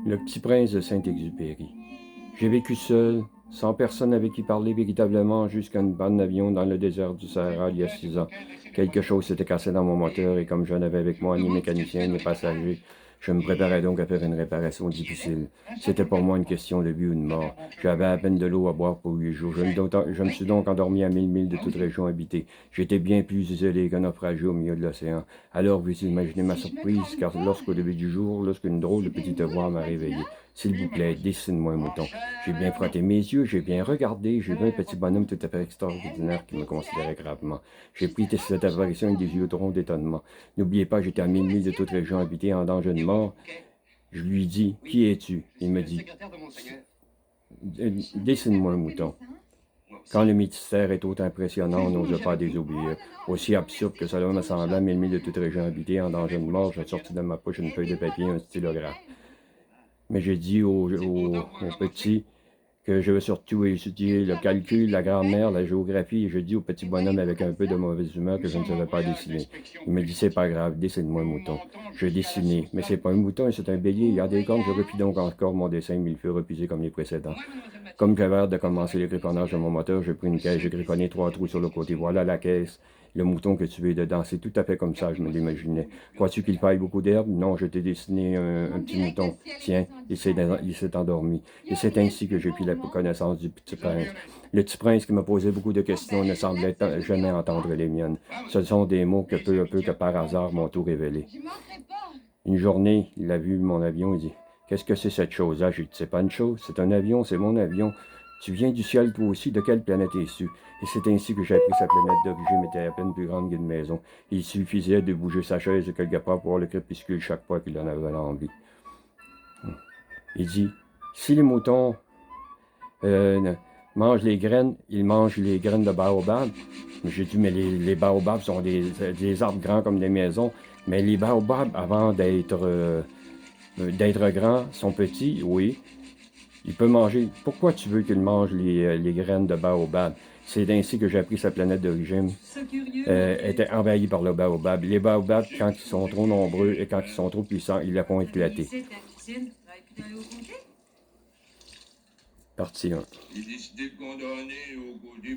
Le Petit Prince de Saint-Exupéry. J'ai vécu seul, sans personne avec qui parler véritablement, jusqu'à une panne d'avion dans le désert du Sahara il y a 6 ans. Quelque chose s'était cassé dans mon moteur et comme je n'avais avec moi ni mécanicien ni passager, je me préparais donc à faire une réparation difficile. C'était pour moi une question de vie ou de mort. J'avais à peine de l'eau à boire pour 8 jours. Je me suis donc endormi à 1000 milles de toute région habitée. J'étais bien plus isolé qu'un naufragé au milieu de l'océan. Alors vous imaginez ma surprise, car lorsqu'au début du jour, lorsqu'une drôle de petite voix m'a réveillé. S'il vous plaît, dessine-moi un mouton. J'ai bien frotté mes yeux, j'ai bien regardé, j'ai vu un petit bonhomme tout à fait extraordinaire qui me considérait gravement. J'ai pris cette apparition avec des yeux ronds d'étonnement. N'oubliez pas, j'étais à 1000 milles de toute région habitée en danger de mort. Je lui dis, qui es-tu? Il me dit, dessine-moi un mouton. Quand le mystère est autant impressionnant, on n'ose pas désobéir. Aussi absurde que cela me semblait, à 1000 milles de toute région habitée en danger de mort, j'ai sorti de ma poche une feuille de papier et un stylographe. Mais j'ai dit au petit que je veux surtout étudier le calcul, la grammaire, la géographie, et je dis au petit bonhomme avec un peu de mauvaise humeur que je ne savais pas dessiner. Il me dit, c'est pas grave, dessine-moi un mouton. Je dessinais, mais c'est pas un mouton, c'est un bélier, il y a des cornes, je repis donc encore mon dessin, mais il fut refusé comme les précédents. Comme j'avais hâte de commencer le griffonnage de mon moteur, j'ai pris une caisse, j'ai griffonné 3 trous sur le côté. Voilà la caisse. Le mouton que tu veux dedans, c'est tout à fait comme ça, je me l'imaginais. Crois-tu qu'il faille beaucoup d'herbe? Non, je t'ai dessiné un petit mouton. Tiens, il s'est endormi. Et c'est ainsi que j'ai pris la connaissance du petit prince. Le petit prince qui me posait beaucoup de questions ne semblait jamais entendre les miennes. Ce sont des mots que peu à peu, que par hasard, m'ont tout révélé. Une journée, il a vu mon avion, il dit, qu'est-ce que c'est cette chose-là? J'ai dit, c'est pas une chose, c'est un avion, c'est mon avion. Tu viens du ciel toi aussi, de quelle planète es-tu? Et c'est ainsi que j'ai appris sa planète d'origine était à peine plus grande qu'une maison. Il suffisait de bouger sa chaise de quelque part pour voir le crépuscule chaque fois qu'il en avait l'envie. Il dit, si les moutons mangent les graines, ils mangent les graines de baobab. J'ai dit, mais les baobabs sont des arbres grands comme des maisons. Mais les baobabs, avant d'être grands, sont petits, oui. Il peut manger. Pourquoi tu veux qu'il mange les graines de baobab? C'est ainsi que j'ai appris sa planète d'origine était envahie par le baobab. Les baobabs, quand ils sont trop nombreux et quand ils sont trop puissants, ils la font éclater. Partie 1.